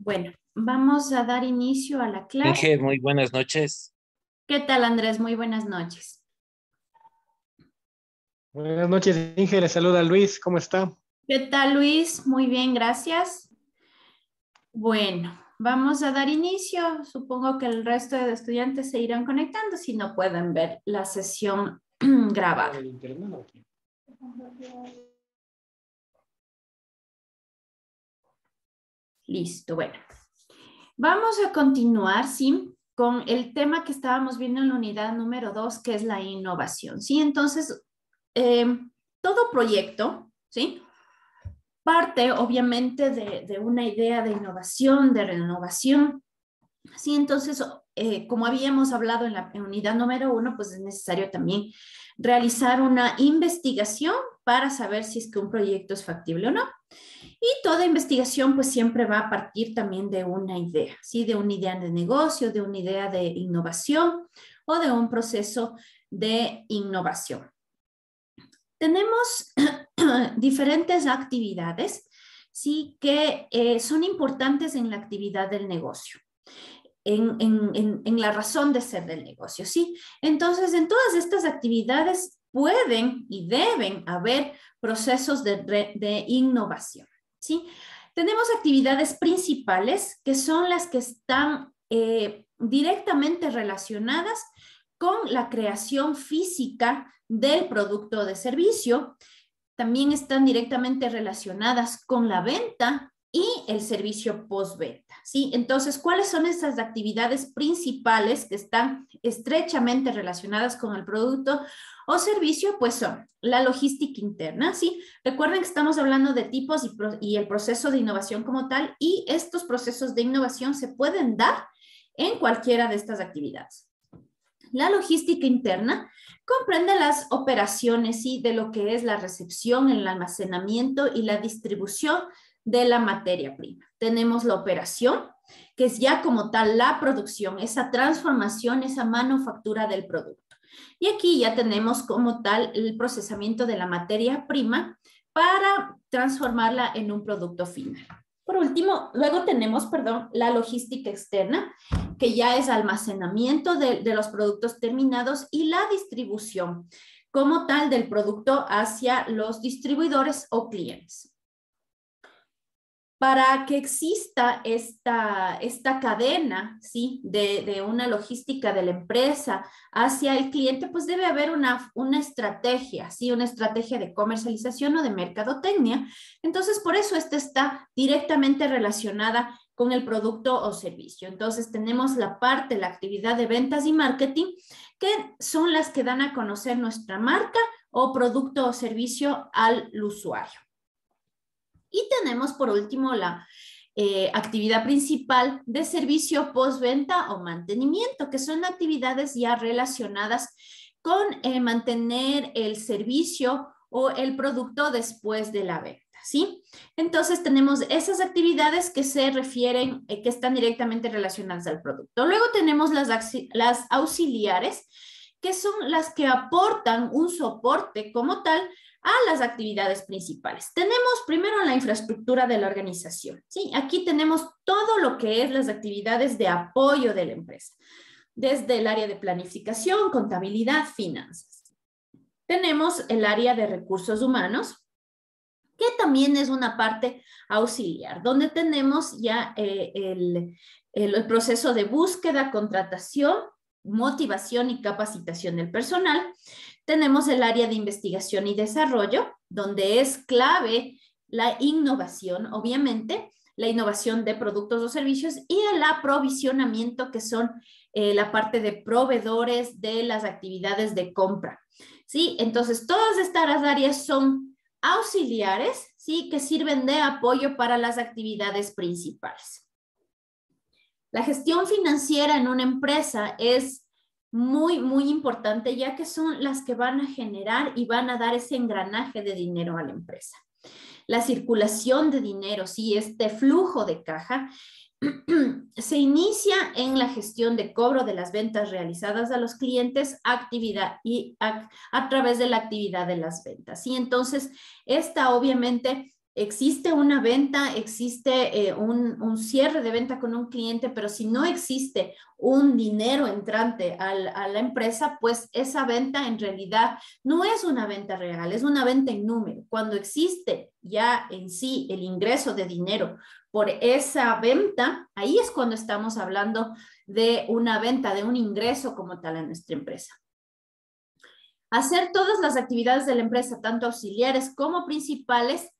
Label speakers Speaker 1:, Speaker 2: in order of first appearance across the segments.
Speaker 1: Bueno, vamos a dar inicio a la clase.
Speaker 2: Inge, muy buenas noches.
Speaker 1: ¿Qué tal, Andrés? Muy buenas noches.
Speaker 3: Buenas noches, Inge. Le saluda Luis. ¿Cómo está?
Speaker 1: ¿Qué tal, Luis? Muy bien, gracias. Bueno, vamos a dar inicio. Supongo que el resto de estudiantes se irán conectando si no pueden ver la sesión grabada. Listo, bueno. Vamos a continuar, ¿sí? Con el tema que estábamos viendo en la unidad número 2, que es la innovación, ¿sí? Entonces, todo proyecto, ¿sí? Parte, obviamente, de una idea de innovación, de renovación, ¿sí? Entonces, como habíamos hablado en la unidad número 1, pues es necesario también realizar una investigación para saber si es que un proyecto es factible o no. Y toda investigación pues siempre va a partir también de una idea, ¿sí? De una idea de negocio, de una idea de innovación o de un proceso de innovación. Tenemos diferentes actividades, ¿sí? Que son importantes en la actividad del negocio. En la razón de ser del negocio, ¿sí? Entonces, en todas estas actividades pueden y deben haber procesos de innovación, ¿sí? Tenemos actividades principales que son las que están directamente relacionadas con la creación física del producto o de servicio. También están directamente relacionadas con la venta y el servicio postventa, ¿sí? Entonces, ¿cuáles son esas actividades principales que están estrechamente relacionadas con el producto o servicio? Pues son la logística interna, ¿sí? Recuerden que estamos hablando de tipos y el proceso de innovación como tal, y estos procesos de innovación se pueden dar en cualquiera de estas actividades. La logística interna comprende las operaciones, ¿sí? De lo que es la recepción, el almacenamiento y la distribución de la materia prima. Tenemos la operación, que es ya como tal la producción, esa transformación, esa manufactura del producto. Y aquí ya tenemos como tal el procesamiento de la materia prima para transformarla en un producto final. Por último, luego tenemos, perdón, la logística externa, que ya es almacenamiento de los productos terminados y la distribución como tal del producto hacia los distribuidores o clientes. Para que exista esta cadena, ¿sí? de una logística de la empresa hacia el cliente, pues debe haber una estrategia, ¿sí? Una estrategia de comercialización o de mercadotecnia. Entonces, por eso esta está directamente relacionada con el producto o servicio. Entonces, tenemos la actividad de ventas y marketing, que son las que dan a conocer nuestra marca o producto o servicio al usuario. Y tenemos por último la actividad principal de servicio postventa o mantenimiento, que son actividades ya relacionadas con mantener el servicio o el producto después de la venta, ¿sí? Entonces tenemos esas actividades que se refieren, que están directamente relacionadas al producto. Luego tenemos las auxiliares, que son las que aportan un soporte como tal a las actividades principales. Tenemos primero la infraestructura de la organización, ¿sí? Aquí tenemos todo lo que es las actividades de apoyo de la empresa, desde el área de planificación, contabilidad, finanzas. Tenemos el área de recursos humanos, que también es una parte auxiliar, donde tenemos ya el proceso de búsqueda, contratación, motivación y capacitación del personal. Tenemos el área de investigación y desarrollo, donde es clave la innovación, obviamente, la innovación de productos o servicios, y el aprovisionamiento, que son la parte de proveedores de las actividades de compra. ¿Sí? Entonces, todas estas áreas son auxiliares, ¿sí? Que sirven de apoyo para las actividades principales. La gestión financiera en una empresa es muy, muy importante, ya que son las que van a generar y van a dar ese engranaje de dinero a la empresa. La circulación de dinero, sí, este flujo de caja, se inicia en la gestión de cobro de las ventas realizadas a los clientes a través de la actividad de las ventas. Y entonces, esta obviamente existe una venta, existe un cierre de venta con un cliente, pero si no existe un dinero entrante a la empresa, pues esa venta en realidad no es una venta real, es una venta en número. Cuando existe ya en sí el ingreso de dinero por esa venta, ahí es cuando estamos hablando de una venta, de un ingreso como tal a nuestra empresa. Hacer todas las actividades de la empresa, tanto auxiliares como principales,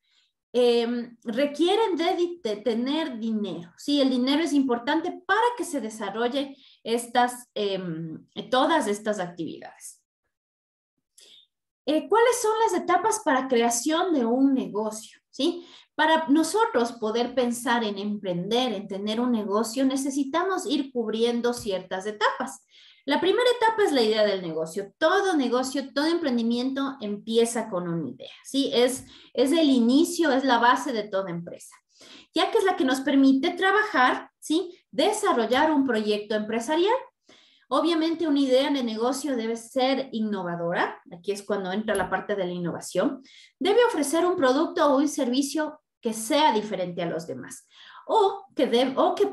Speaker 1: requieren de tener dinero. Sí, el dinero es importante para que se desarrolle todas estas actividades. ¿Cuáles son las etapas para creación de un negocio? ¿Sí? Para nosotros poder pensar en emprender, en tener un negocio, necesitamos ir cubriendo ciertas etapas. La primera etapa es la idea del negocio. Todo negocio, todo emprendimiento empieza con una idea, ¿sí? Es el inicio, es la base de toda empresa, ya que es la que nos permite trabajar, ¿sí? Desarrollar un proyecto empresarial. Obviamente una idea de negocio debe ser innovadora, aquí es cuando entra la parte de la innovación. Debe ofrecer un producto o un servicio que sea diferente a los demás. O que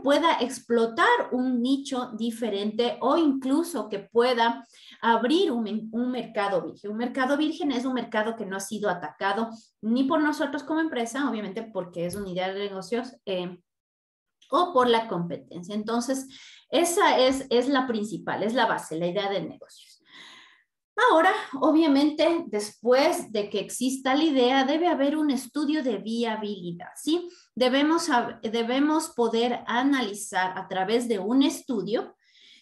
Speaker 1: pueda explotar un nicho diferente o incluso que pueda abrir un mercado virgen. Un mercado virgen es un mercado que no ha sido atacado ni por nosotros como empresa, obviamente porque es una idea de negocios, o por la competencia. Entonces, esa es la principal, es la base, la idea de negocios. Ahora, obviamente, después de que exista la idea, debe haber un estudio de viabilidad, ¿sí? Debemos poder analizar a través de un estudio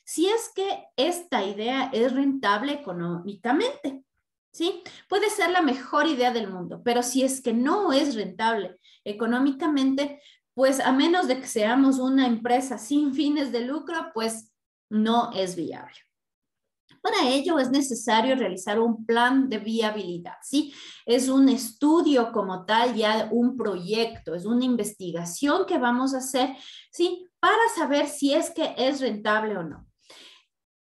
Speaker 1: si es que esta idea es rentable económicamente, ¿sí? Puede ser la mejor idea del mundo, pero si es que no es rentable económicamente, pues a menos de que seamos una empresa sin fines de lucro, pues no es viable. Para ello es necesario realizar un plan de viabilidad, ¿sí? Es un estudio como tal, ya un proyecto, es una investigación que vamos a hacer, ¿sí? Para saber si es que es rentable o no.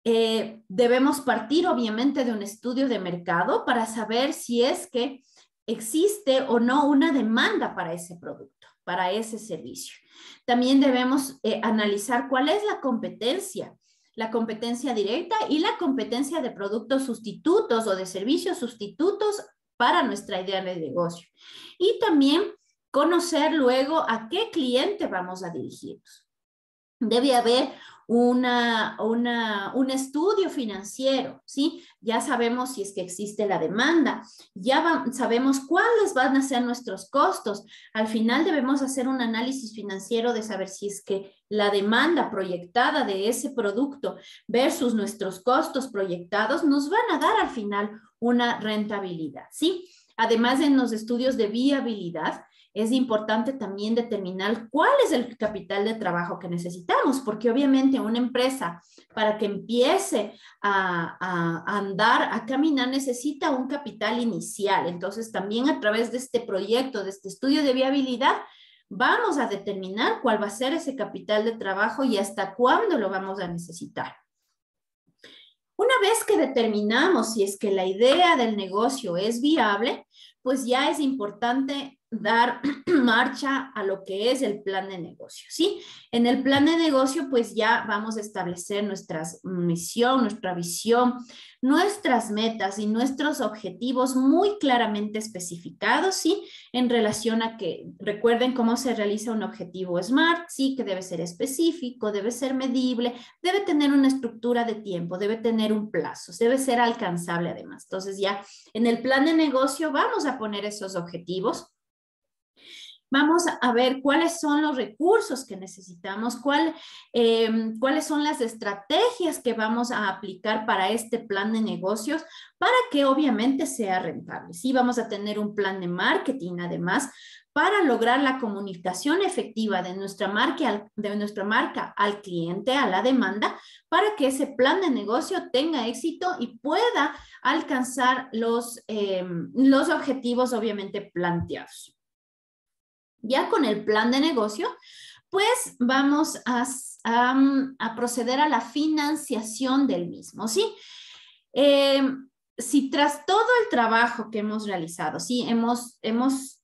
Speaker 1: Debemos partir obviamente de un estudio de mercado para saber si es que existe o no una demanda para ese producto, para ese servicio. También debemos analizar cuál es la competencia directa y la competencia de productos sustitutos o de servicios sustitutos para nuestra idea de negocio. Y también conocer luego a qué cliente vamos a dirigirnos. Debe haber un estudio financiero, ¿sí? Ya sabemos si es que existe la demanda, sabemos cuáles van a ser nuestros costos. Al final debemos hacer un análisis financiero de saber si es que la demanda proyectada de ese producto versus nuestros costos proyectados nos van a dar al final una rentabilidad, ¿sí? Además, en los estudios de viabilidad, es importante también determinar cuál es el capital de trabajo que necesitamos, porque obviamente una empresa para que empiece a andar, a caminar, necesita un capital inicial. Entonces, también a través de este proyecto, de este estudio de viabilidad, vamos a determinar cuál va a ser ese capital de trabajo y hasta cuándo lo vamos a necesitar. Una vez que determinamos si es que la idea del negocio es viable, pues ya es importante dar marcha a lo que es el plan de negocio, ¿sí? En el plan de negocio, pues ya vamos a establecer nuestra misión, nuestra visión, nuestras metas y nuestros objetivos muy claramente especificados, ¿sí? En relación a que recuerden cómo se realiza un objetivo SMART, ¿sí? Que debe ser específico, debe ser medible, debe tener una estructura de tiempo, debe tener un plazo, debe ser alcanzable además. Entonces ya en el plan de negocio vamos a poner esos objetivos. Vamos a ver cuáles son los recursos que necesitamos, cuáles son las estrategias que vamos a aplicar para este plan de negocios para que obviamente sea rentable. Sí, vamos a tener un plan de marketing además para lograr la comunicación efectiva de nuestra marca al cliente, a la demanda, para que ese plan de negocio tenga éxito y pueda alcanzar los objetivos obviamente planteados. Ya con el plan de negocio, pues vamos a proceder a la financiación del mismo, ¿sí? Si tras todo el trabajo que hemos realizado, ¿sí? Hemos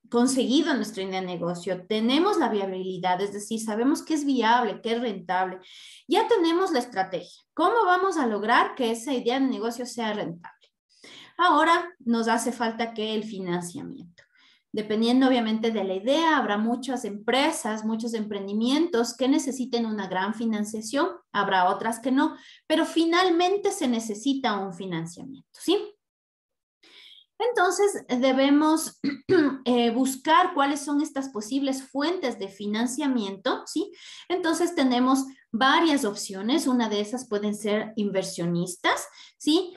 Speaker 1: conseguido nuestra idea de negocio, tenemos la viabilidad, es decir, sabemos que es viable, que es rentable, ya tenemos la estrategia. ¿Cómo vamos a lograr que esa idea de negocio sea rentable? Ahora nos hace falta que el financiamiento. Dependiendo obviamente de la idea, habrá muchas empresas, muchos emprendimientos que necesiten una gran financiación, habrá otras que no, pero finalmente se necesita un financiamiento, ¿sí? Entonces, debemos buscar cuáles son estas posibles fuentes de financiamiento, ¿sí? Entonces, tenemos varias opciones. Una de esas pueden ser inversionistas, ¿sí?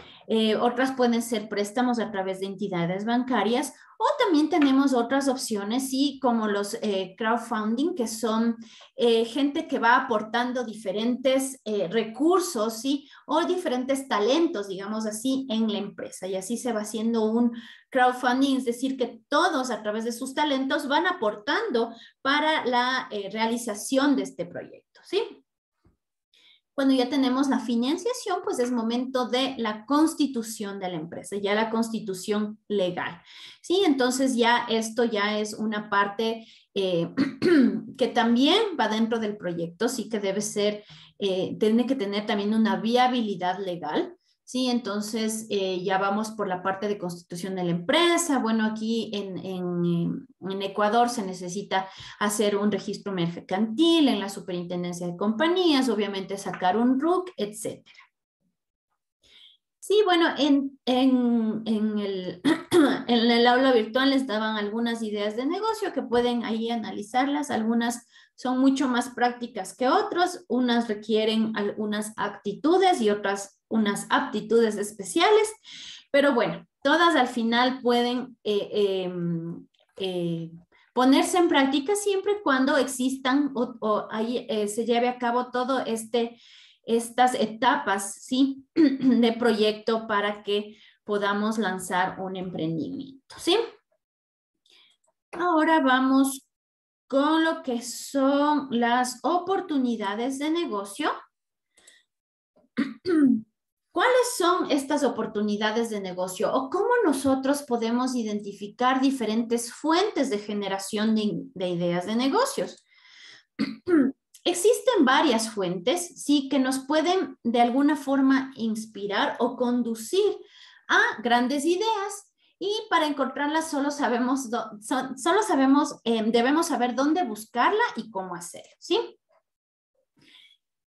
Speaker 1: Otras pueden ser préstamos a través de entidades bancarias, o también tenemos otras opciones, ¿sí? Como los crowdfunding, que son gente que va aportando diferentes recursos, ¿sí? O diferentes talentos, digamos así, en la empresa. Y así se va haciendo un crowdfunding, es decir, que todos a través de sus talentos van aportando para la realización de este proyecto, ¿sí? Cuando ya tenemos la financiación, pues es momento de la constitución de la empresa, ya la constitución legal, ¿sí? Entonces ya esto ya es una parte que también va dentro del proyecto, sí que debe ser, tiene que tener también una viabilidad legal, ¿sí? Entonces ya vamos por la parte de constitución de la empresa. Bueno, aquí en Ecuador se necesita hacer un registro mercantil en la superintendencia de compañías, obviamente sacar un RUC, etc. Sí, bueno, en el aula virtual les daban algunas ideas de negocio que pueden ahí analizarlas. Algunas son mucho más prácticas que otras, unas requieren algunas actitudes y otras unas aptitudes especiales, pero bueno, todas al final pueden ponerse en práctica siempre y cuando existan o ahí se lleve a cabo todo estas etapas, ¿sí? De proyecto para que podamos lanzar un emprendimiento, ¿sí? Ahora vamos con lo que son las oportunidades de negocio. ¿Cuáles son estas oportunidades de negocio o cómo nosotros podemos identificar diferentes fuentes de generación de ideas de negocios? Existen varias fuentes, sí, que nos pueden de alguna forma inspirar o conducir a grandes ideas, y para encontrarlas solo sabemos, debemos saber dónde buscarla y cómo hacerlo, ¿sí?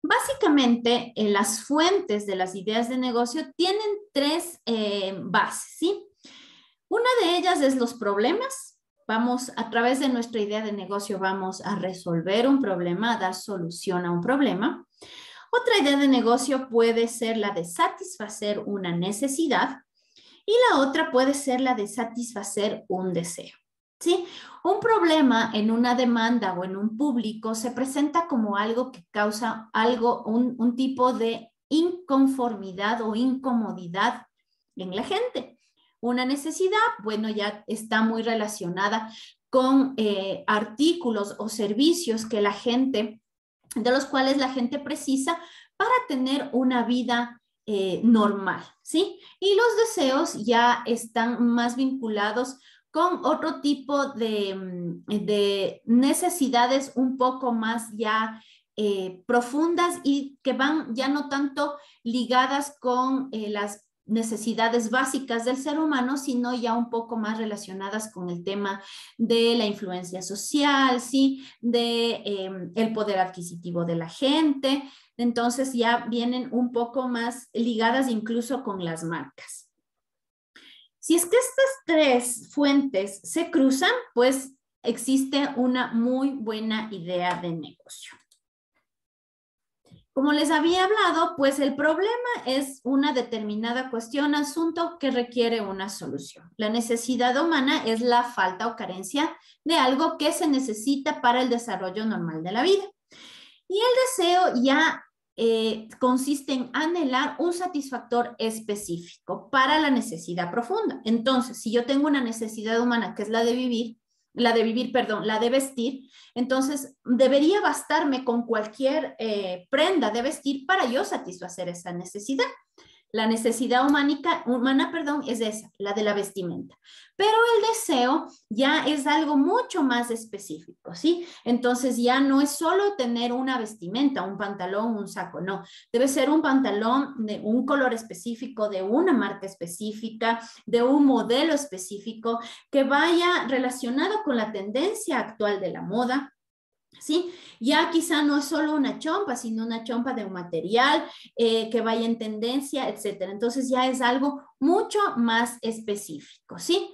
Speaker 1: Básicamente, las fuentes de las ideas de negocio tienen tres bases, ¿sí? Una de ellas es los problemas. Vamos, a través de nuestra idea de negocio, vamos a resolver un problema, a dar solución a un problema. Otra idea de negocio puede ser la de satisfacer una necesidad y la otra puede ser la de satisfacer un deseo. ¿Sí? Un problema en una demanda o en un público se presenta como algo que causa un tipo de inconformidad o incomodidad en la gente. Una necesidad, bueno, ya está muy relacionada con artículos o servicios que de los cuales la gente precisa para tener una vida normal, ¿sí? Y los deseos ya están más vinculados con otro tipo de necesidades un poco más ya profundas y que van ya no tanto ligadas con las necesidades básicas del ser humano, sino ya un poco más relacionadas con el tema de la influencia social, ¿sí? De el poder adquisitivo de la gente. Entonces ya vienen un poco más ligadas incluso con las marcas. Si es que estas tres fuentes se cruzan, pues existe una muy buena idea de negocio. Como les había hablado, pues el problema es una determinada cuestión, asunto que requiere una solución. La necesidad humana es la falta o carencia de algo que se necesita para el desarrollo normal de la vida. Y el deseo ya consiste en anhelar un satisfactor específico para la necesidad profunda. Entonces, si yo tengo una necesidad humana que es la de vestir, entonces debería bastarme con cualquier prenda de vestir para yo satisfacer esa necesidad. La necesidad humana, es esa, la de la vestimenta. Pero el deseo ya es algo mucho más específico, ¿sí? Entonces ya no es solo tener una vestimenta, un pantalón, un saco, no. Debe ser un pantalón de un color específico, de una marca específica, de un modelo específico, que vaya relacionado con la tendencia actual de la moda. ¿Sí? Ya quizá no es solo una chompa, sino una chompa de un material que vaya en tendencia, etcétera. Entonces ya es algo mucho más específico, ¿sí?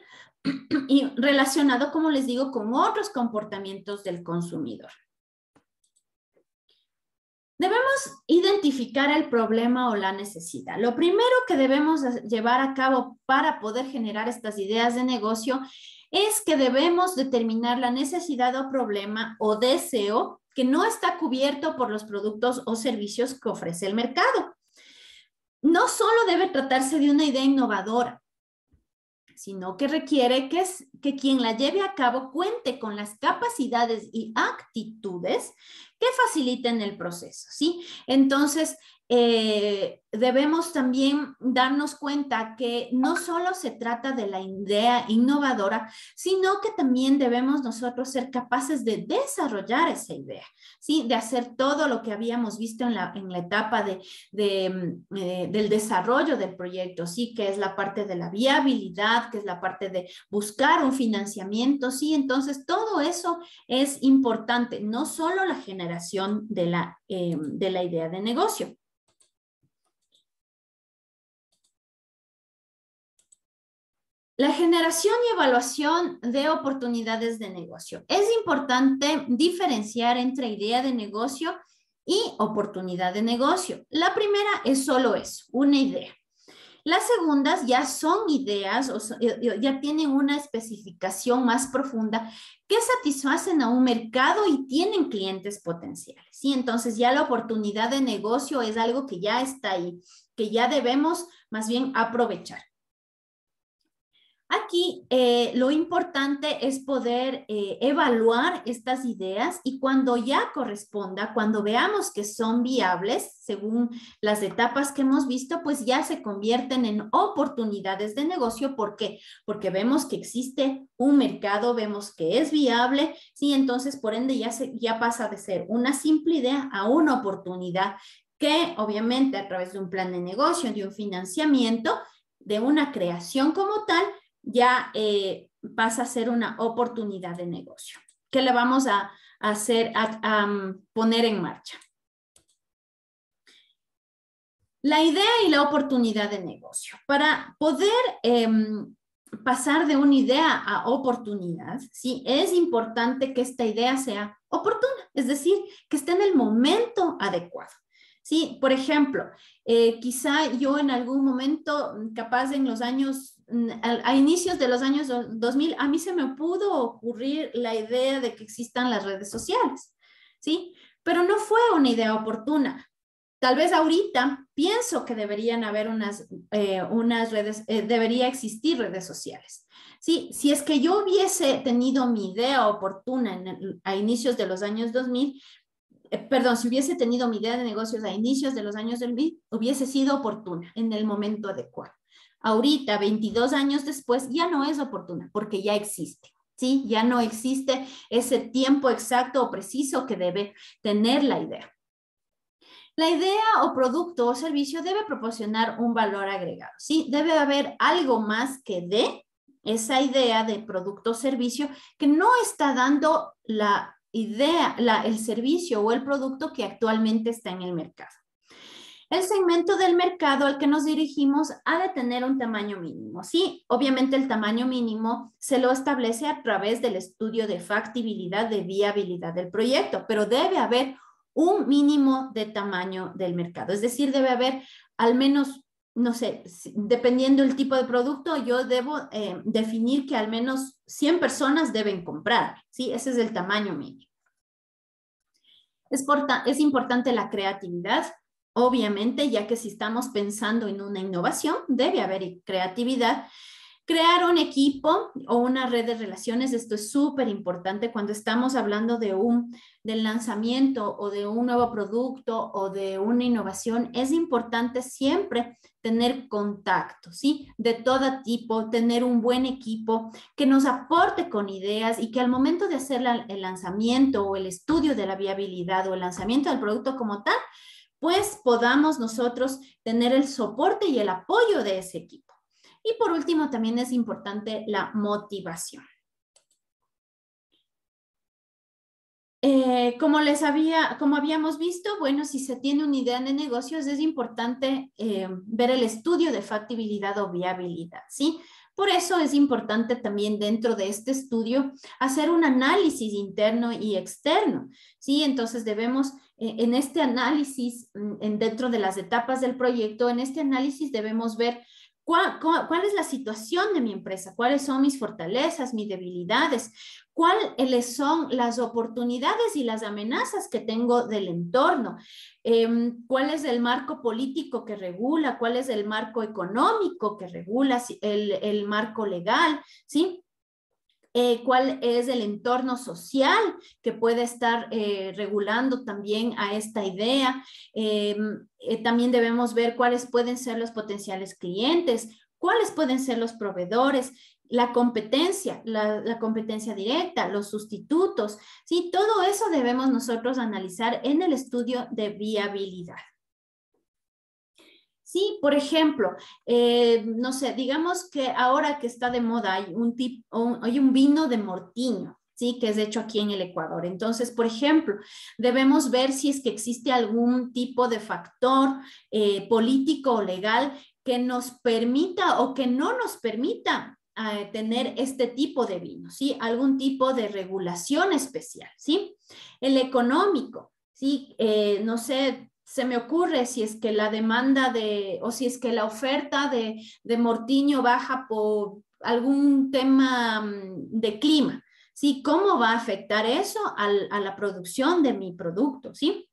Speaker 1: Y relacionado, como les digo, con otros comportamientos del consumidor. Debemos identificar el problema o la necesidad. Lo primero que debemos llevar a cabo para poder generar estas ideas de negocio es que debemos determinar la necesidad o problema o deseo que no está cubierto por los productos o servicios que ofrece el mercado. No solo debe tratarse de una idea innovadora, sino que requiere que quien la lleve a cabo cuente con las capacidades y actitudes que faciliten el proceso, ¿sí? Entonces, debemos también darnos cuenta que no solo se trata de la idea innovadora, sino que también debemos nosotros ser capaces de desarrollar esa idea, ¿sí? De hacer todo lo que habíamos visto en la etapa del desarrollo del proyecto, ¿sí? Que es la parte de la viabilidad, que es la parte de buscar un financiamiento, ¿sí? Entonces, todo eso es importante, no solo la generación de la idea de negocio. La generación y evaluación de oportunidades de negocio. Es importante diferenciar entre idea de negocio y oportunidad de negocio. La primera es solo eso, una idea. Las segundas ya son ideas o ya tienen una especificación más profunda que satisfacen a un mercado y tienen clientes potenciales, ¿sí? Entonces ya la oportunidad de negocio es algo que ya está ahí, que ya debemos más bien aprovechar. Aquí lo importante es poder evaluar estas ideas y cuando ya corresponda, cuando veamos que son viables, según las etapas que hemos visto, pues ya se convierten en oportunidades de negocio. ¿Por qué? Porque vemos que existe un mercado, vemos que es viable, ¿sí? Entonces, por ende, ya pasa de ser una simple idea a una oportunidad que, obviamente, a través de un plan de negocio, de un financiamiento, de una creación como tal, ya pasa a ser una oportunidad de negocio que le vamos a poner en marcha. La idea y la oportunidad de negocio. Para poder pasar de una idea a oportunidad, ¿sí? Es importante que esta idea sea oportuna, es decir, que esté en el momento adecuado. Sí, por ejemplo, quizá yo en algún momento, capaz en los años, a inicios de los años 2000, a mí se me pudo ocurrir la idea de que existan las redes sociales, ¿sí? Pero no fue una idea oportuna. Tal vez ahorita pienso que deberían haber unas redes, debería existir redes sociales. Sí, si es que yo hubiese tenido mi idea oportuna a inicios de los años 2000, si hubiese tenido mi idea de negocios a inicios de los años 2000, hubiese sido oportuna en el momento adecuado. Ahorita, 22 años después, ya no es oportuna porque ya existe, ¿sí? Ya no existe ese tiempo exacto o preciso que debe tener la idea. La idea o producto o servicio debe proporcionar un valor agregado, ¿sí? Debe haber algo más que dé esa idea de producto o servicio que no está dando la idea, el servicio o el producto que actualmente está en el mercado. El segmento del mercado al que nos dirigimos ha de tener un tamaño mínimo, ¿sí? Obviamente el tamaño mínimo se lo establece a través del estudio de factibilidad, de viabilidad del proyecto, pero debe haber un mínimo de tamaño del mercado. Es decir, debe haber al menos, no sé, dependiendo del tipo de producto, yo debo definir que al menos 100 personas deben comprar, ¿sí? Ese es el tamaño mínimo. Es importante la creatividad, obviamente, ya que si estamos pensando en una innovación, debe haber creatividad. Crear un equipo o una red de relaciones, esto es súper importante cuando estamos hablando del lanzamiento o de un nuevo producto o de una innovación. Es importante siempre tener contacto, ¿sí? De todo tipo, tener un buen equipo que nos aporte con ideas y que al momento de hacer el lanzamiento o el estudio de la viabilidad o el lanzamiento del producto como tal, pues podamos nosotros tener el soporte y el apoyo de ese equipo. Y por último, también es importante la motivación. Como habíamos visto, bueno, si se tiene una idea de negocios, es importante ver el estudio de factibilidad o viabilidad, ¿sí? Por eso es importante también dentro de este estudio hacer un análisis interno y externo, ¿sí? Entonces debemos, en este análisis, dentro de las etapas del proyecto, en este análisis debemos ver ¿cuál es la situación de mi empresa? ¿Cuáles son mis fortalezas, mis debilidades? ¿Cuáles son las oportunidades y las amenazas que tengo del entorno? ¿Cuál es el marco político que regula? ¿Cuál es el marco económico que regula? El marco legal, ¿sí? ¿Cuál es el entorno social que puede estar regulando también a esta idea? También debemos ver cuáles pueden ser los potenciales clientes, cuáles pueden ser los proveedores, la competencia, la competencia directa, los sustitutos, ¿sí? Todo eso debemos nosotros analizar en el estudio de viabilidad. Sí, por ejemplo, no sé, digamos que ahora que está de moda hay un vino de mortiño, ¿sí? Que es hecho aquí en el Ecuador. Entonces, por ejemplo, debemos ver si es que existe algún tipo de factor político o legal que nos permita o que no nos permita tener este tipo de vino, ¿sí? Algún tipo de regulación especial, ¿sí? El económico, ¿sí? No sé, se me ocurre si es que la demanda o si es que la oferta de mortiño baja por algún tema de clima, ¿sí? ¿Cómo va a afectar eso a la producción de mi producto, ¿sí?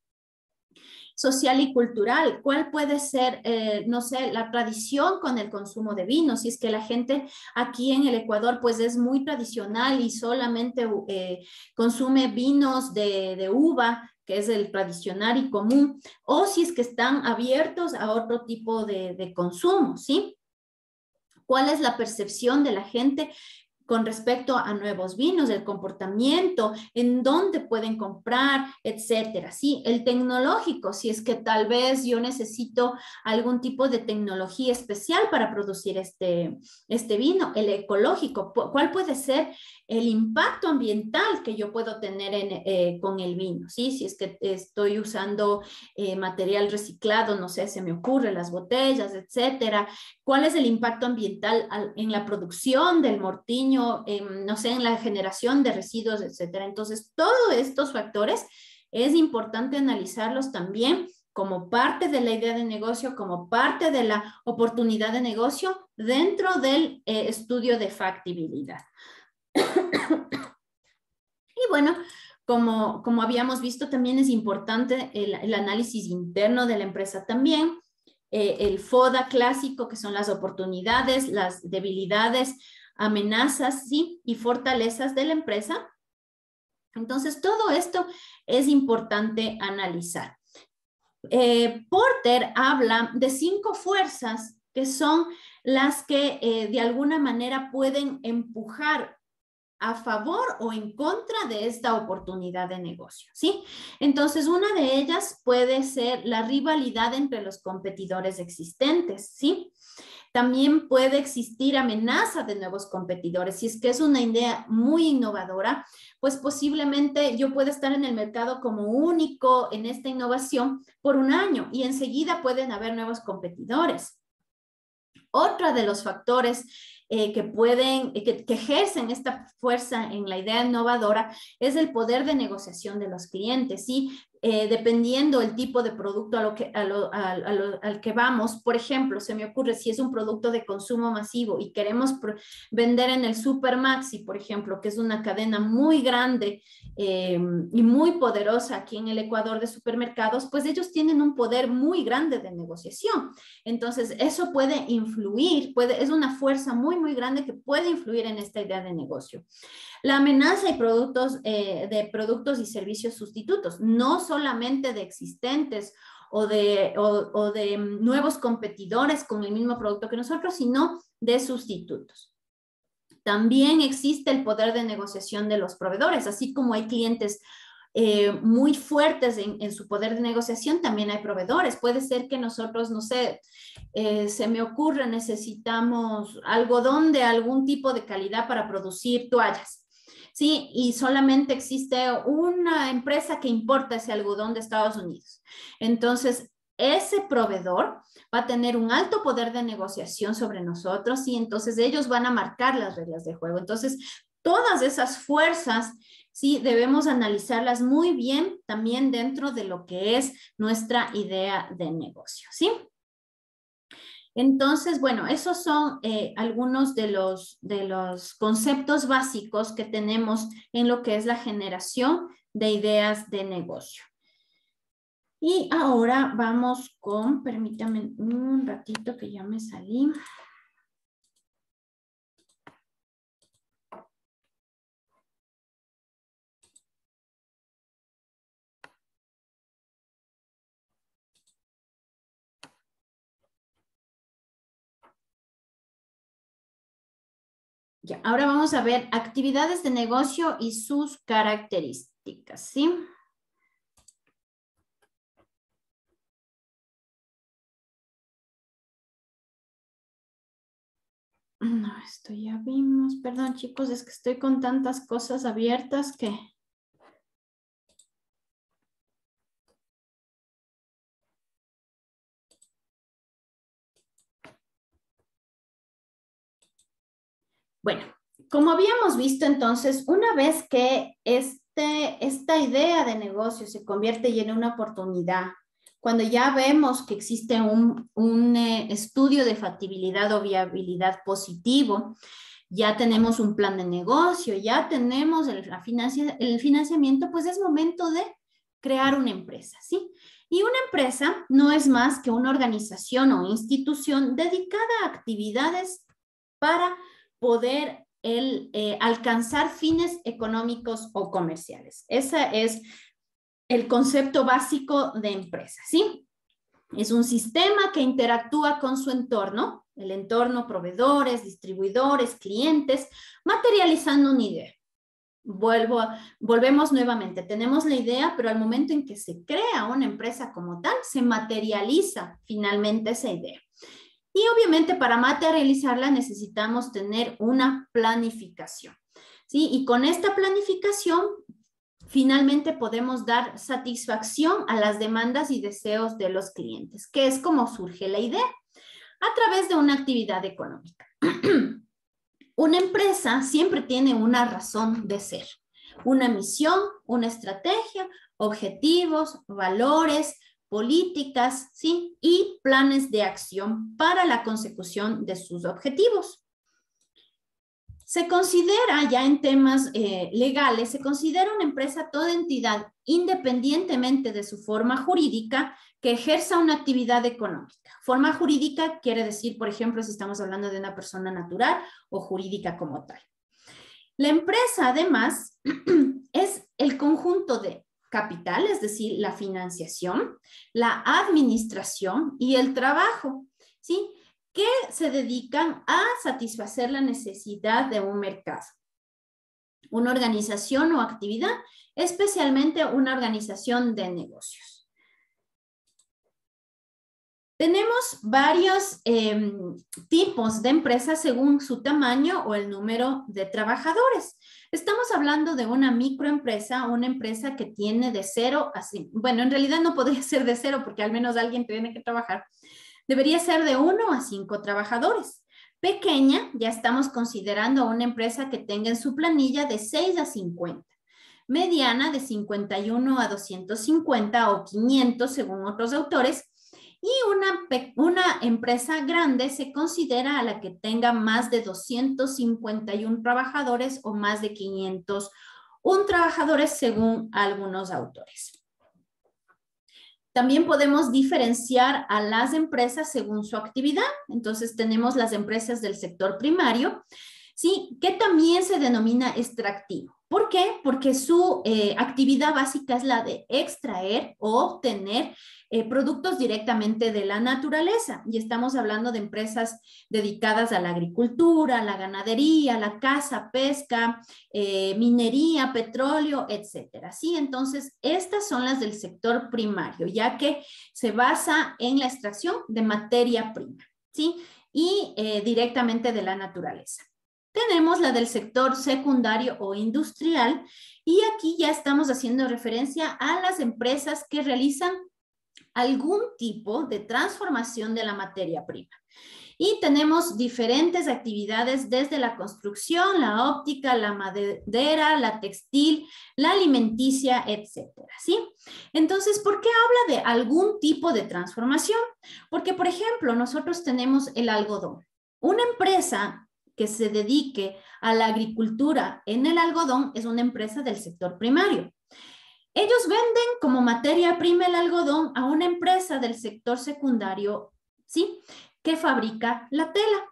Speaker 1: Social y cultural, ¿cuál puede ser, no sé, la tradición con el consumo de vino? Si es que la gente aquí en el Ecuador pues es muy tradicional y solamente consume vinos de uva, que es el tradicional y común, o si es que están abiertos a otro tipo de consumo, ¿sí? ¿Cuál es la percepción de la gente con respecto a nuevos vinos, el comportamiento, en dónde pueden comprar, etcétera? Sí, el tecnológico, si es que tal vez yo necesito algún tipo de tecnología especial para producir este vino. El ecológico, ¿cuál puede ser el impacto ambiental que yo puedo tener con el vino? ¿Sí? Si es que estoy usando material reciclado, no sé, se me ocurre, las botellas, etcétera. ¿Cuál es el impacto ambiental en la producción del mortiño, no sé, en la generación de residuos, etcétera? Entonces, todos estos factores es importante analizarlos también como parte de la idea de negocio, como parte de la oportunidad de negocio dentro del estudio de factibilidad. Y bueno, como habíamos visto, también es importante el análisis interno de la empresa también. El FODA clásico, que son las oportunidades, las debilidades, amenazas, ¿sí? Y fortalezas de la empresa. Entonces, todo esto es importante analizar. Porter habla de 5 fuerzas que son las que de alguna manera pueden empujar a favor o en contra de esta oportunidad de negocio, ¿sí? Entonces, una de ellas puede ser la rivalidad entre los competidores existentes, ¿sí? También puede existir amenaza de nuevos competidores. Si es que es una idea muy innovadora, pues posiblemente yo pueda estar en el mercado como único en esta innovación por un año y enseguida pueden haber nuevos competidores. Otro de los factores que ejercen esta fuerza en la idea innovadora es el poder de negociación de los clientes, ¿sí? dependiendo el tipo de producto al que vamos. Por ejemplo, se me ocurre si es un producto de consumo masivo y queremos vender en el Supermaxi, por ejemplo, que es una cadena muy grande y muy poderosa aquí en el Ecuador de supermercados, pues ellos tienen un poder muy grande de negociación. Entonces, eso puede influir, es una fuerza muy, muy grande que puede influir en esta idea de negocio. La amenaza de productos y servicios sustitutos, no solamente de existentes o de nuevos competidores con el mismo producto que nosotros, sino de sustitutos. También existe el poder de negociación de los proveedores, así como hay clientes muy fuertes en su poder de negociación, también hay proveedores. Puede ser que nosotros, no sé, se me ocurre, necesitamos algodón de algún tipo de calidad para producir toallas. Sí, y solamente existe una empresa que importa ese algodón de Estados Unidos. Entonces, ese proveedor va a tener un alto poder de negociación sobre nosotros y entonces ellos van a marcar las reglas de juego. Entonces, todas esas fuerzas, sí, debemos analizarlas muy bien también dentro de lo que es nuestra idea de negocio, ¿sí? Entonces, bueno, esos son algunos de los conceptos básicos que tenemos en lo que es la generación de ideas de negocio. Y ahora vamos con, permítame un ratito que ya me salí. Ya, ahora vamos a ver actividades de negocio y sus características, ¿sí? No, esto ya vimos. Perdón, chicos, es que estoy con tantas cosas abiertas que... Bueno, como habíamos visto entonces, una vez que esta idea de negocio se convierte ya en una oportunidad, cuando ya vemos que existe un estudio de factibilidad o viabilidad positivo, ya tenemos un plan de negocio, ya tenemos el financiamiento, pues es momento de crear una empresa, ¿sí? Y una empresa no es más que una organización o institución dedicada a actividades para poder alcanzar fines económicos o comerciales. Ese es el concepto básico de empresa, ¿sí? Es un sistema que interactúa con su entorno, el entorno proveedores, distribuidores, clientes, materializando una idea. Volvemos nuevamente, tenemos la idea, pero al momento en que se crea una empresa como tal, se materializa finalmente esa idea. Y obviamente para materializarla necesitamos tener una planificación, ¿sí? Y con esta planificación finalmente podemos dar satisfacción a las demandas y deseos de los clientes, que es como surge la idea, a través de una actividad económica. Una empresa siempre tiene una razón de ser, una misión, una estrategia, objetivos, valores, políticas, ¿sí? Y planes de acción para la consecución de sus objetivos. Se considera, ya en temas legales, se considera una empresa toda entidad, independientemente de su forma jurídica, que ejerza una actividad económica. Forma jurídica quiere decir, por ejemplo, si estamos hablando de una persona natural o jurídica como tal. La empresa, además, es el conjunto de capital, es decir, la financiación, la administración y el trabajo, ¿sí? Que se dedican a satisfacer la necesidad de un mercado. Una organización o actividad, especialmente una organización de negocios. Tenemos varios tipos de empresas según su tamaño o el número de trabajadores. Estamos hablando de una microempresa, una empresa que tiene de 0 a 5. Bueno, en realidad no podría ser de 0 porque al menos alguien tiene que trabajar. Debería ser de 1 a 5 trabajadores. Pequeña, ya estamos considerando una empresa que tenga en su planilla de 6 a 50. mediana de 51 a 250 o 500 según otros autores, y una empresa grande se considera a la que tenga más de 251 trabajadores o más de 501 trabajadores según algunos autores. También podemos diferenciar a las empresas según su actividad. Entonces tenemos las empresas del sector primario, ¿sí? Que también se denomina extractivo. ¿Por qué? Porque su actividad básica es la de extraer o obtener productos directamente de la naturaleza. Y estamos hablando de empresas dedicadas a la agricultura, a la ganadería, a la caza, pesca, minería, petróleo, etcétera. ¿Sí? Entonces, estas son las del sector primario, ya que se basa en la extracción de materia prima, ¿sí? Y directamente de la naturaleza. Tenemos la del sector secundario o industrial, y aquí ya estamos haciendo referencia a las empresas que realizan algún tipo de transformación de la materia prima. Y tenemos diferentes actividades desde la construcción, la óptica, la madera, la textil, la alimenticia, etcétera, ¿sí? Entonces, ¿por qué habla de algún tipo de transformación? Porque, por ejemplo, nosotros tenemos el algodón. Una empresa que se dedique a la agricultura en el algodón es una empresa del sector primario. Ellos venden como materia prima el algodón a una empresa del sector secundario, ¿sí? Que fabrica la tela.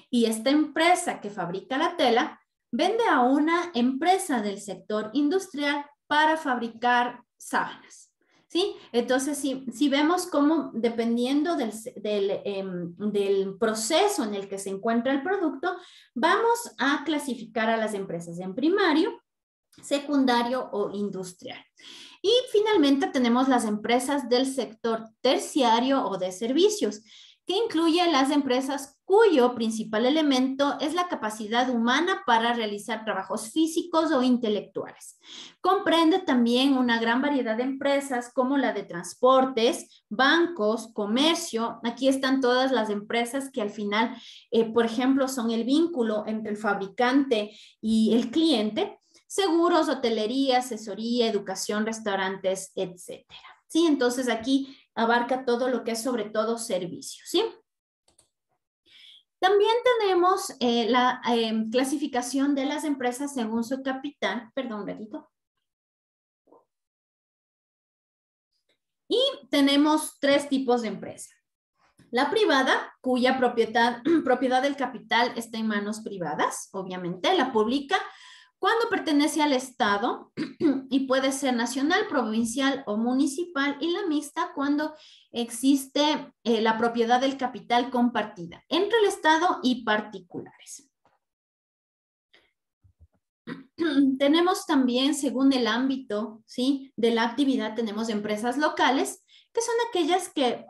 Speaker 1: Y esta empresa que fabrica la tela vende a una empresa del sector industrial para fabricar sábanas. ¿Sí? Entonces, si vemos cómo dependiendo del proceso en el que se encuentra el producto, vamos a clasificar a las empresas en primario, secundario o industrial. Y finalmente tenemos las empresas del sector terciario o de servicios, que incluye las empresas cuyo principal elemento es la capacidad humana para realizar trabajos físicos o intelectuales. Comprende también una gran variedad de empresas como la de transportes, bancos, comercio. Aquí están todas las empresas que al final, por ejemplo, son el vínculo entre el fabricante y el cliente. Seguros, hotelería, asesoría, educación, restaurantes, etcétera. ¿Sí? Entonces aquí abarca todo lo que es sobre todo servicios, ¿sí? También tenemos la clasificación de las empresas según su capital. Perdón, un ratito. Y tenemos tres tipos de empresa. La privada, cuya propiedad del capital está en manos privadas, obviamente. La pública, cuando pertenece al Estado y puede ser nacional, provincial o municipal, y la mixta cuando existe la propiedad del capital compartida entre el Estado y particulares. Tenemos también, según el ámbito, ¿sí?, de la actividad, tenemos empresas locales, que son aquellas que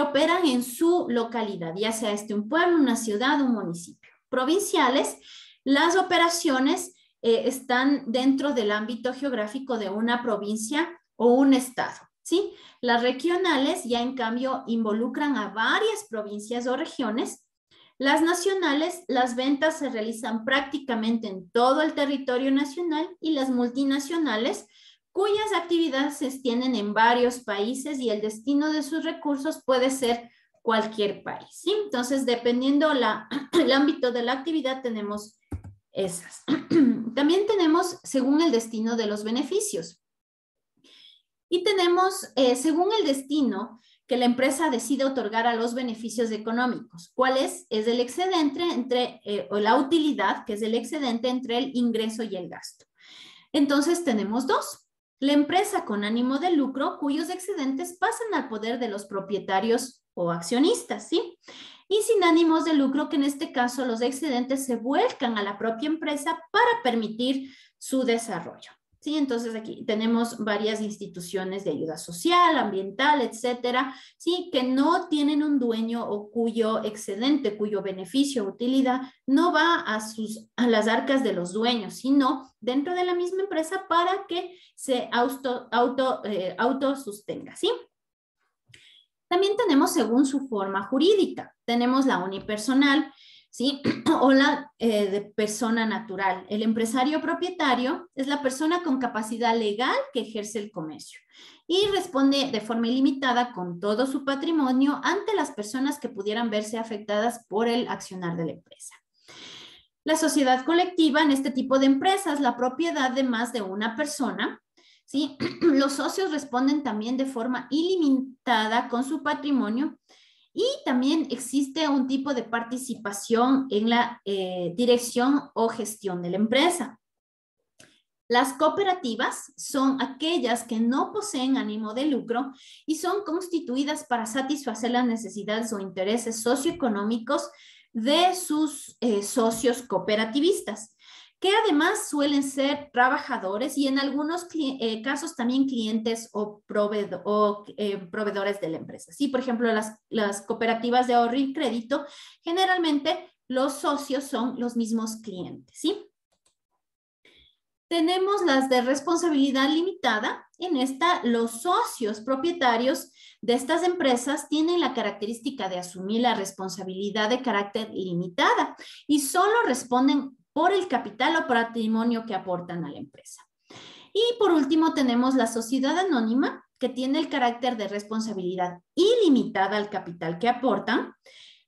Speaker 1: operan en su localidad, ya sea un pueblo, una ciudad, un municipio. Provinciales, las operaciones están dentro del ámbito geográfico de una provincia o un estado, ¿sí? Las regionales ya en cambio involucran a varias provincias o regiones. Las nacionales, las ventas se realizan prácticamente en todo el territorio nacional, y las multinacionales, cuyas actividades se extienden en varios países y el destino de sus recursos puede ser cualquier país, ¿sí? Entonces, dependiendo el ámbito de la actividad, tenemos esas. También tenemos según el destino de los beneficios. Y tenemos según el destino que la empresa decide otorgar a los beneficios económicos. ¿Cuál es? Es el excedente o la utilidad, que es el excedente entre el ingreso y el gasto. Entonces tenemos dos. La empresa con ánimo de lucro, cuyos excedentes pasan al poder de los propietarios o accionistas, ¿sí? Y sin ánimos de lucro, que en este caso los excedentes se vuelcan a la propia empresa para permitir su desarrollo. ¿Sí? Entonces aquí tenemos varias instituciones de ayuda social, ambiental, etcétera, ¿sí?, que no tienen un dueño o cuyo excedente, cuyo beneficio o utilidad no va a las arcas de los dueños, sino dentro de la misma empresa para que se autosostenga, ¿sí? También tenemos según su forma jurídica. Tenemos la unipersonal, ¿sí? O la de persona natural. El empresario propietario es la persona con capacidad legal que ejerce el comercio y responde de forma ilimitada con todo su patrimonio ante las personas que pudieran verse afectadas por el accionar de la empresa. La sociedad colectiva en este tipo de empresas, la propiedad de más de una persona, ¿sí? Los socios responden también de forma ilimitada con su patrimonio y también existe un tipo de participación en la dirección o gestión de la empresa. Las cooperativas son aquellas que no poseen ánimo de lucro y son constituidas para satisfacer las necesidades o intereses socioeconómicos de sus socios cooperativistas, que además suelen ser trabajadores y en algunos casos también clientes o proveedores de la empresa. Sí, por ejemplo, las cooperativas de ahorro y crédito, generalmente los socios son los mismos clientes, ¿sí? Tenemos las de responsabilidad limitada. En esta, los socios propietarios de estas empresas tienen la característica de asumir la responsabilidad de carácter limitada y solo responden por el capital o patrimonio que aportan a la empresa. Y por último tenemos la sociedad anónima, que tiene el carácter de responsabilidad ilimitada al capital que aportan,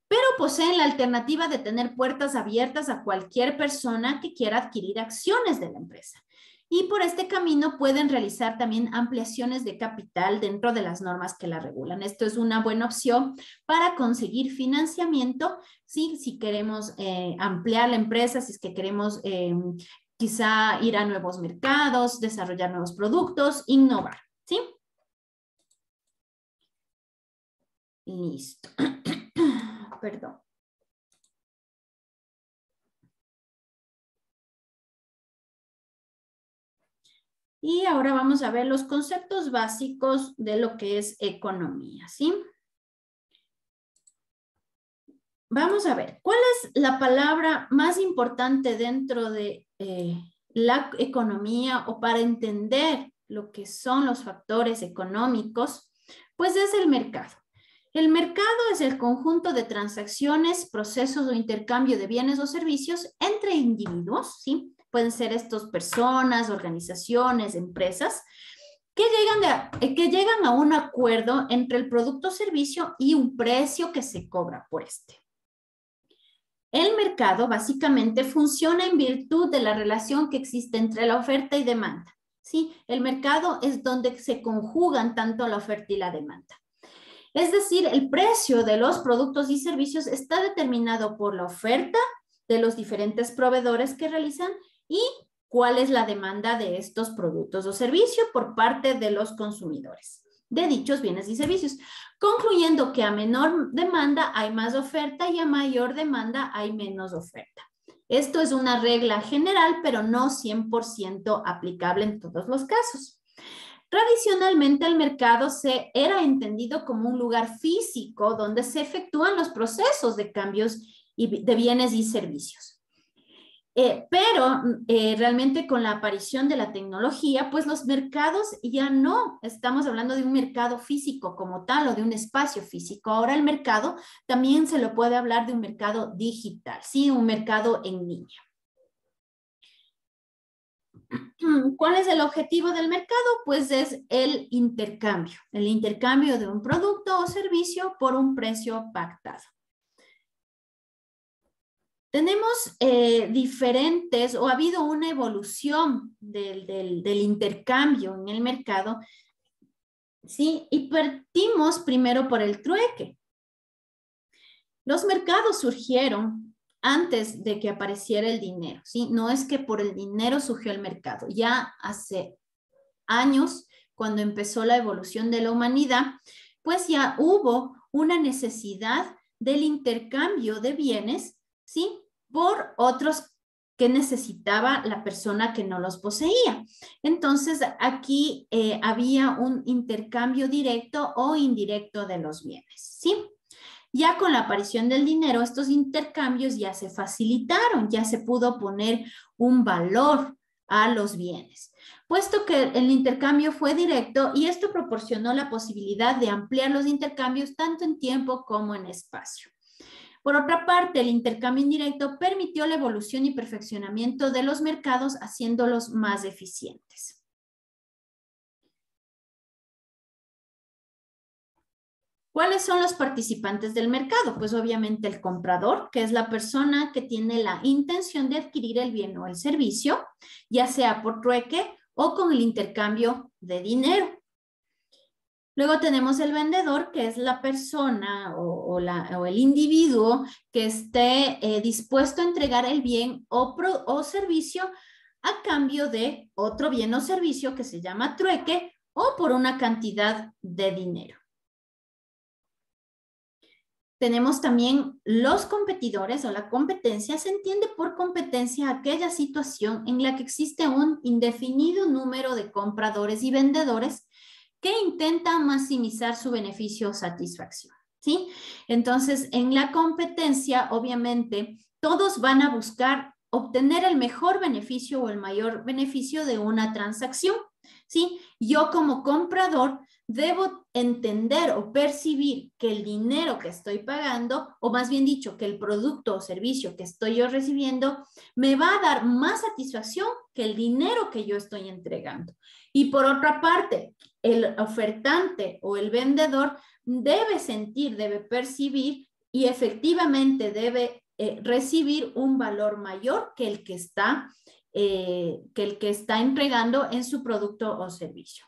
Speaker 1: pero poseen la alternativa de tener puertas abiertas a cualquier persona que quiera adquirir acciones de la empresa. Y por este camino pueden realizar también ampliaciones de capital dentro de las normas que la regulan. Esto es una buena opción para conseguir financiamiento, ¿sí? Si queremos ampliar la empresa, si es que queremos quizá ir a nuevos mercados, desarrollar nuevos productos, innovar, ¿sí? Listo. Perdón. Y ahora vamos a ver los conceptos básicos de lo que es economía, ¿sí? Vamos a ver, ¿cuál es la palabra más importante dentro de la economía o para entender lo que son los factores económicos? Pues es el mercado. El mercado es el conjunto de transacciones, procesos o intercambio de bienes o servicios entre individuos, ¿sí? Pueden ser estos personas, organizaciones, empresas, que llegan a un acuerdo entre el producto o servicio y un precio que se cobra por este. El mercado básicamente funciona en virtud de la relación que existe entre la oferta y demanda, ¿sí? El mercado es donde se conjugan tanto la oferta y la demanda. Es decir, el precio de los productos y servicios está determinado por la oferta de los diferentes proveedores que realizan y cuál es la demanda de estos productos o servicios por parte de los consumidores de dichos bienes y servicios, concluyendo que a menor demanda hay más oferta y a mayor demanda hay menos oferta. Esto es una regla general, pero no 100% aplicable en todos los casos. Tradicionalmente el mercado era entendido como un lugar físico donde se efectúan los procesos de cambios de bienes y servicios. Pero realmente con la aparición de la tecnología, pues los mercados ya no estamos hablando de un mercado físico como tal o de un espacio físico. Ahora el mercado también se lo puede hablar de un mercado digital, ¿sí? Un mercado en línea. ¿Cuál es el objetivo del mercado? Pues es el intercambio de un producto o servicio por un precio pactado. Tenemos diferentes, o ha habido una evolución del intercambio en el mercado, ¿sí? Y partimos primero por el trueque. Los mercados surgieron antes de que apareciera el dinero, ¿sí? No es que por el dinero surgió el mercado. Ya hace años, cuando empezó la evolución de la humanidad, pues ya hubo una necesidad del intercambio de bienes, ¿sí? Por otros que necesitaba la persona que no los poseía. Entonces, aquí había un intercambio directo o indirecto de los bienes, ¿sí? Ya con la aparición del dinero, estos intercambios ya se facilitaron, ya se pudo poner un valor a los bienes, puesto que el intercambio fue directo y esto proporcionó la posibilidad de ampliar los intercambios tanto en tiempo como en espacio. Por otra parte, el intercambio indirecto permitió la evolución y perfeccionamiento de los mercados, haciéndolos más eficientes. ¿Cuáles son los participantes del mercado? Pues obviamente el comprador, que es la persona que tiene la intención de adquirir el bien o el servicio, ya sea por trueque o con el intercambio de dinero. Luego tenemos el vendedor, que es la persona o el individuo que esté dispuesto a entregar el bien o servicio a cambio de otro bien o servicio que se llama trueque o por una cantidad de dinero. Tenemos también los competidores o la competencia. Se entiende por competencia aquella situación en la que existe un indefinido número de compradores y vendedores que intentan maximizar su beneficio o satisfacción, ¿sí? Entonces, en la competencia, obviamente, todos van a buscar obtener el mejor beneficio o el mayor beneficio de una transacción, ¿sí? Yo como comprador debo entender o percibir que el dinero que estoy pagando, o más bien dicho, que el producto o servicio que estoy yo recibiendo, me va a dar más satisfacción que el dinero que yo estoy entregando. Y por otra parte, el ofertante o el vendedor debe sentir, debe percibir y efectivamente debe recibir un valor mayor que el que está entregando en su producto o servicio,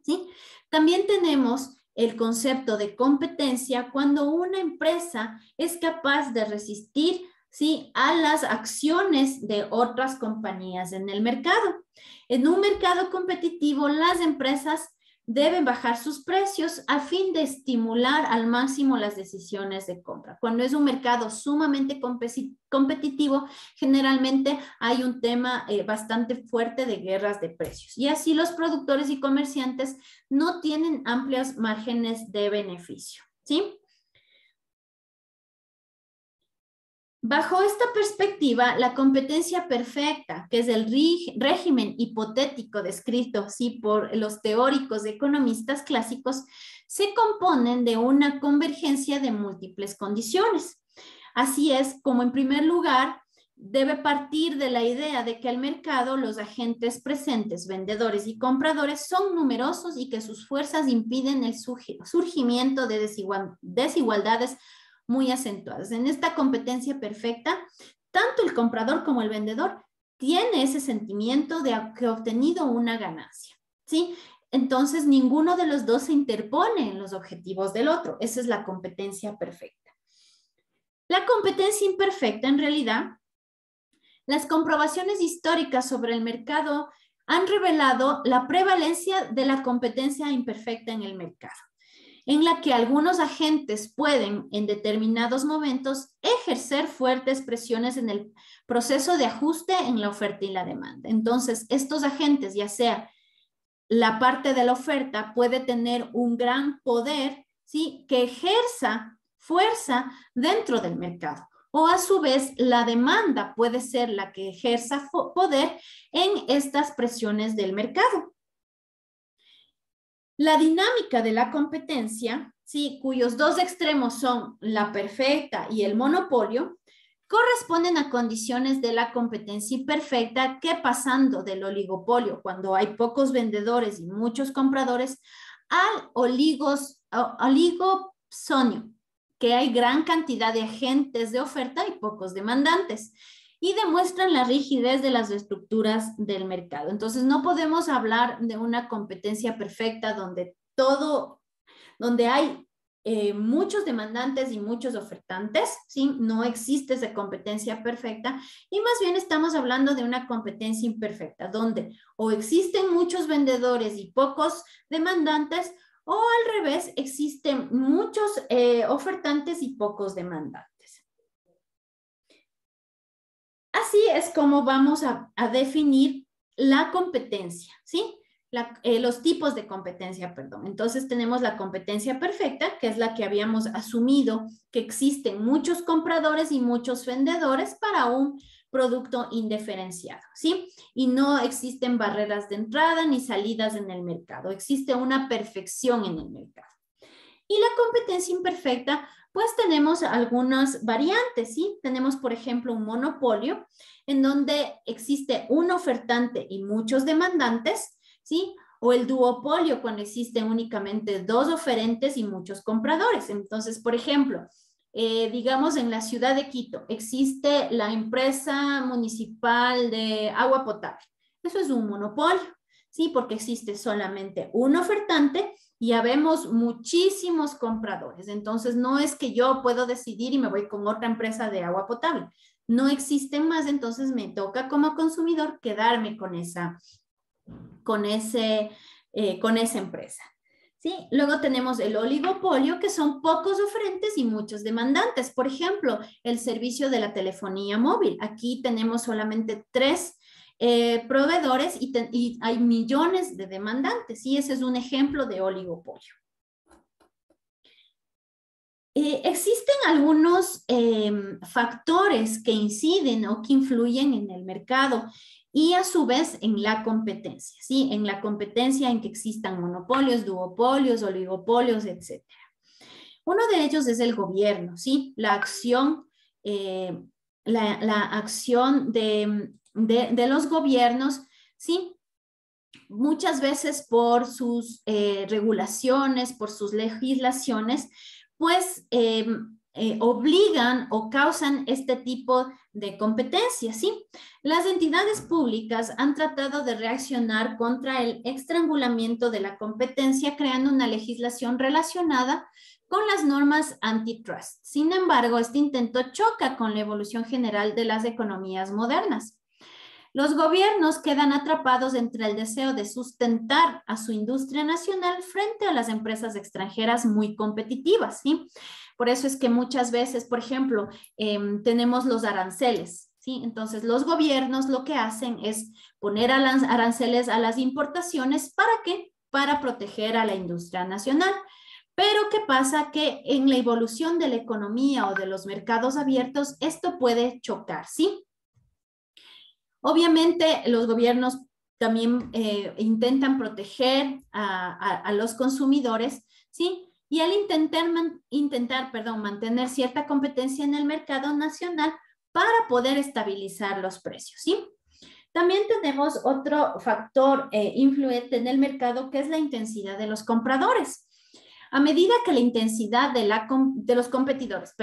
Speaker 1: ¿sí? También tenemos el concepto de competencia cuando una empresa es capaz de resistir, ¿sí?, a las acciones de otras compañías en el mercado. En un mercado competitivo, las empresas deben bajar sus precios a fin de estimular al máximo las decisiones de compra. Cuando es un mercado sumamente competitivo, generalmente hay un tema bastante fuerte de guerras de precios. Y así los productores y comerciantes no tienen amplios márgenes de beneficio, ¿sí? Bajo esta perspectiva, la competencia perfecta, que es el régimen hipotético descrito ¿sí?, por los teóricos economistas clásicos, se componen de una convergencia de múltiples condiciones. Así es como, en primer lugar, debe partir de la idea de que el mercado, los agentes presentes, vendedores y compradores, son numerosos y que sus fuerzas impiden el surgimiento de desigualdades muy acentuadas. En esta competencia perfecta, tanto el comprador como el vendedor tiene ese sentimiento de que ha obtenido una ganancia, ¿sí? Entonces, ninguno de los dos se interpone en los objetivos del otro. Esa es la competencia perfecta. La competencia imperfecta, en realidad, las comprobaciones históricas sobre el mercado han revelado la prevalencia de la competencia imperfecta en el mercado, en la que algunos agentes pueden, en determinados momentos, ejercer fuertes presiones en el proceso de ajuste en la oferta y la demanda. Entonces, estos agentes, ya sea la parte de la oferta, puede tener un gran poder, ¿sí?, que ejerza fuerza dentro del mercado. O a su vez, la demanda puede ser la que ejerza poder en estas presiones del mercado. La dinámica de la competencia, ¿sí?, cuyos dos extremos son la perfecta y el monopolio, corresponden a condiciones de la competencia imperfecta que, pasando del oligopolio, cuando hay pocos vendedores y muchos compradores, al oligopsonio, que hay gran cantidad de agentes de oferta y pocos demandantes, y demuestran la rigidez de las estructuras del mercado. Entonces, no podemos hablar de una competencia perfecta donde hay muchos demandantes y muchos ofertantes, ¿sí? No existe esa competencia perfecta, y más bien estamos hablando de una competencia imperfecta, donde o existen muchos vendedores y pocos demandantes, o al revés, existen muchos ofertantes y pocos demandantes. Así es como vamos a definir la competencia, ¿sí? Los tipos de competencia, perdón. Entonces tenemos la competencia perfecta, que es la que habíamos asumido que existen muchos compradores y muchos vendedores para un producto indiferenciado, ¿sí? Y no existen barreras de entrada ni salidas en el mercado. Existe una perfección en el mercado. Y la competencia imperfecta pues tenemos algunas variantes, ¿sí? Tenemos, por ejemplo, un monopolio en donde existe un ofertante y muchos demandantes, ¿sí? O el duopolio cuando existen únicamente dos oferentes y muchos compradores. Entonces, por ejemplo, digamos en la ciudad de Quito existe la empresa municipal de agua potable. Eso es un monopolio, ¿sí? Porque existe solamente un ofertante y habemos muchísimos compradores. Entonces, no es que yo puedo decidir y me voy con otra empresa de agua potable. No existen más, entonces me toca como consumidor quedarme con esa empresa. ¿Sí? Luego tenemos el oligopolio, que son pocos oferentes y muchos demandantes. Por ejemplo, el servicio de la telefonía móvil. Aquí tenemos solamente 3 proveedores y hay millones de demandantes. Y ese es un ejemplo de oligopolio. Existen algunos factores que inciden o que influyen en el mercado y a su vez en la competencia, ¿sí? En la competencia en que existan monopolios, duopolios, oligopolios, etc. Uno de ellos es el gobierno, ¿sí? La acción, la acción de los gobiernos, ¿sí? Muchas veces por sus regulaciones, por sus legislaciones, pues obligan o causan este tipo de competencia, ¿sí? Las entidades públicas han tratado de reaccionar contra el estrangulamiento de la competencia creando una legislación relacionada con las normas antitrust. Sin embargo, este intento choca con la evolución general de las economías modernas. Los gobiernos quedan atrapados entre el deseo de sustentar a su industria nacional frente a las empresas extranjeras muy competitivas, ¿sí? Por eso es que muchas veces, por ejemplo, tenemos los aranceles, ¿sí? Entonces, los gobiernos lo que hacen es poner aranceles a las importaciones, ¿para qué? Para proteger a la industria nacional. Pero ¿qué pasa? Que en la evolución de la economía o de los mercados abiertos, esto puede chocar, ¿sí? Obviamente, los gobiernos también intentan proteger a los consumidores, ¿sí? Y al intentar mantener cierta competencia en el mercado nacional para poder estabilizar los precios, ¿sí? También tenemos otro factor influente en el mercado que es la intensidad de los compradores. A medida que la intensidad de los competidores,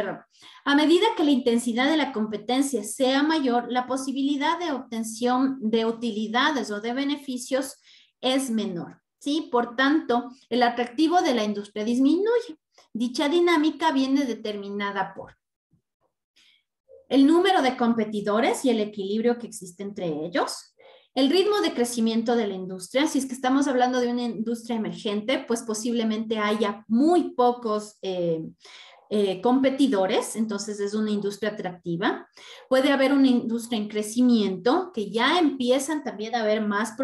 Speaker 1: a medida que la intensidad de la competencia sea mayor, la posibilidad de obtención de utilidades o de beneficios es menor, ¿sí? Por tanto, el atractivo de la industria disminuye. Dicha dinámica viene determinada por el número de competidores y el equilibrio que existe entre ellos, el ritmo de crecimiento de la industria. Si es que estamos hablando de una industria emergente, pues posiblemente haya muy pocos competidores, entonces es una industria atractiva. Puede haber una industria en crecimiento, que ya empiezan también a haber más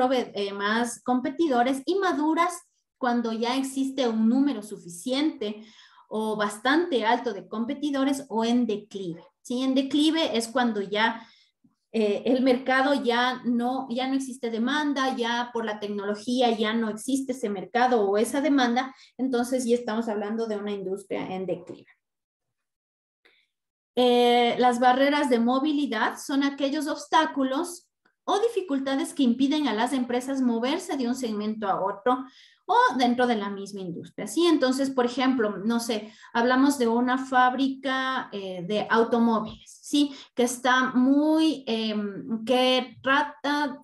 Speaker 1: competidores, y maduras cuando ya existe un número suficiente o bastante alto de competidores, o en declive. ¿Sí? En declive es cuando ya el mercado ya no existe demanda, ya por la tecnología ya no existe ese mercado o esa demanda, entonces ya estamos hablando de una industria en declive. Las barreras de movilidad son aquellos obstáculos o dificultades que impiden a las empresas moverse de un segmento a otro o dentro de la misma industria, ¿sí? Entonces, por ejemplo, no sé, hablamos de una fábrica de automóviles, ¿sí? Que está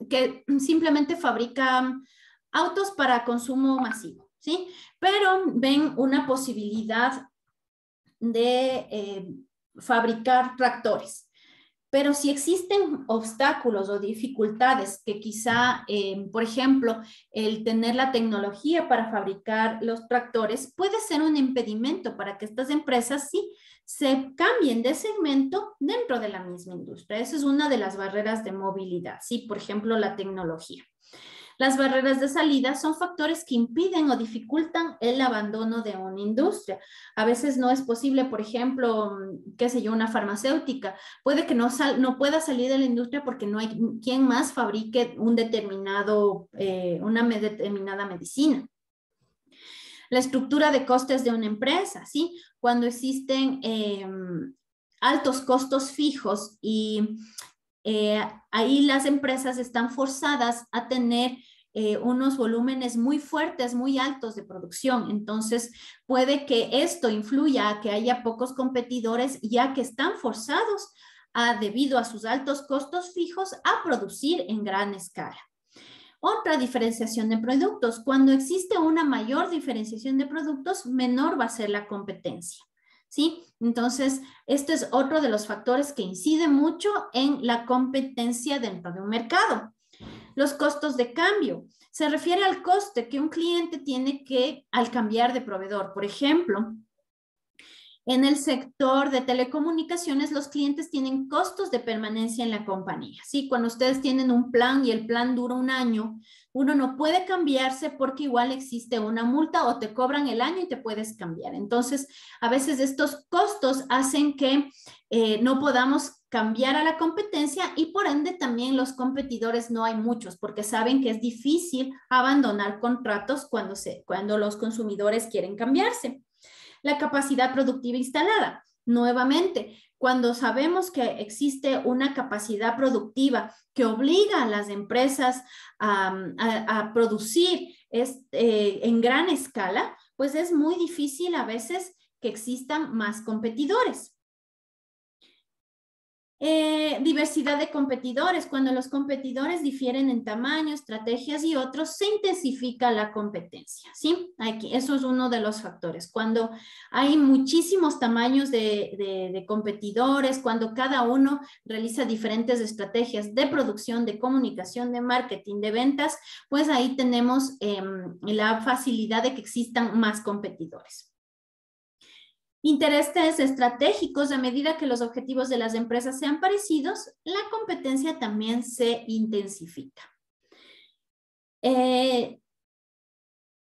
Speaker 1: que simplemente fabrica autos para consumo masivo, ¿sí? Pero ven una posibilidad de fabricar tractores. Pero si existen obstáculos o dificultades que quizá, por ejemplo, el tener la tecnología para fabricar los tractores puede ser un impedimento para que estas empresas sí se cambien de segmento dentro de la misma industria. Esa es una de las barreras de movilidad, sí, por ejemplo, la tecnología. Las barreras de salida son factores que impiden o dificultan el abandono de una industria. A veces no es posible, por ejemplo, qué sé yo, una farmacéutica. Puede que no pueda salir de la industria porque no hay quien más fabrique una determinada medicina. La estructura de costes de una empresa, ¿sí? cuando existen altos costos fijos y ahí las empresas están forzadas a tener unos volúmenes muy fuertes, muy altos de producción. Entonces, puede que esto influya a que haya pocos competidores, ya que están forzados debido a sus altos costos fijos, a producir en gran escala. Otra diferenciación de productos. Cuando existe una mayor diferenciación de productos, menor va a ser la competencia. ¿Sí? Entonces, este es otro de los factores que incide mucho en la competencia dentro de un mercado. Los costos de cambio. Se refiere al coste que un cliente tiene que al cambiar de proveedor. Por ejemplo, en el sector de telecomunicaciones, los clientes tienen costos de permanencia en la compañía. ¿Sí? Cuando ustedes tienen un plan y el plan dura un año, uno no puede cambiarse porque igual existe una multa o te cobran el año y te puedes cambiar. Entonces, a veces estos costos hacen que no podamos cambiar a la competencia y por ende también los competidores no hay muchos porque saben que es difícil abandonar contratos cuando los consumidores quieren cambiarse. La capacidad productiva instalada. Nuevamente, cuando sabemos que existe una capacidad productiva que obliga a las empresas a producir en gran escala, pues es muy difícil a veces que existan más competidores. Diversidad de competidores. Cuando los competidores difieren en tamaño, estrategias y otros, se intensifica la competencia, ¿sí? Eso es uno de los factores. Cuando hay muchísimos tamaños de competidores, cuando cada uno realiza diferentes estrategias de producción, de comunicación, de marketing, de ventas, pues ahí tenemos la facilidad de que existan más competidores. Intereses estratégicos. A medida que los objetivos de las empresas sean parecidos, la competencia también se intensifica.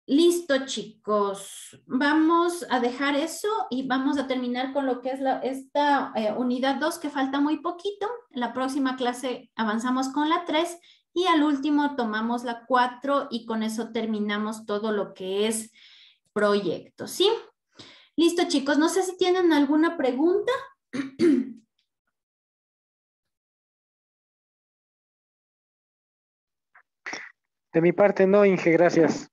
Speaker 1: Listo, chicos. Vamos a dejar eso y vamos a terminar con lo que es esta unidad 2, que falta muy poquito. En la próxima clase avanzamos con la 3 y al último tomamos la 4 y con eso terminamos todo lo que es proyecto, ¿sí? Listo, chicos. No sé si tienen alguna pregunta.
Speaker 3: De mi parte, no, Inge, gracias.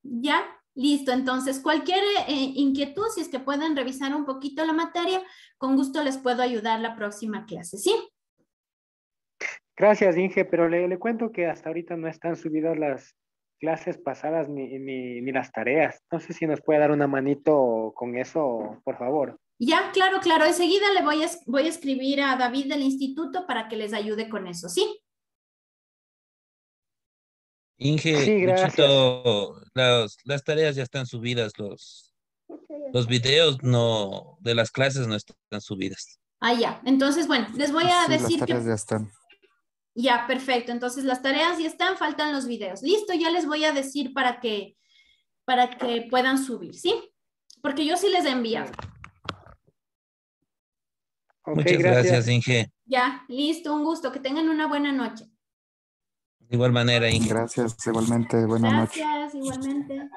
Speaker 1: Ya, listo. Entonces, cualquier inquietud, si es que pueden revisar un poquito la materia, con gusto les puedo ayudar la próxima clase, ¿sí?
Speaker 3: Gracias, Inge, pero le cuento que hasta ahorita no están subidas las clases pasadas ni las tareas. No sé si nos puede dar una manito con eso, por favor.
Speaker 1: Ya, claro, claro. Enseguida le voy a escribir a David del instituto para que les ayude con eso, ¿sí?
Speaker 2: Inge,
Speaker 3: Sí, gracias.
Speaker 2: Luchito, las tareas ya están subidas, los videos no, de las clases no están subidas.
Speaker 1: Ah, ya. Entonces, bueno, les voy a
Speaker 4: Sí, las
Speaker 1: decir
Speaker 4: tareas
Speaker 1: que...
Speaker 4: ya están.
Speaker 1: Ya, perfecto. Entonces, las tareas ya están, faltan los videos. Listo, ya les voy a decir para que puedan subir, ¿sí? Porque yo sí les he enviado.
Speaker 3: Ok,
Speaker 2: Muchas gracias,
Speaker 3: gracias.
Speaker 2: Inge.
Speaker 1: Ya, listo, un gusto. Que tengan una buena noche.
Speaker 2: De igual manera, Inge.
Speaker 4: Gracias, igualmente. Buenas noches.
Speaker 1: Gracias, igualmente.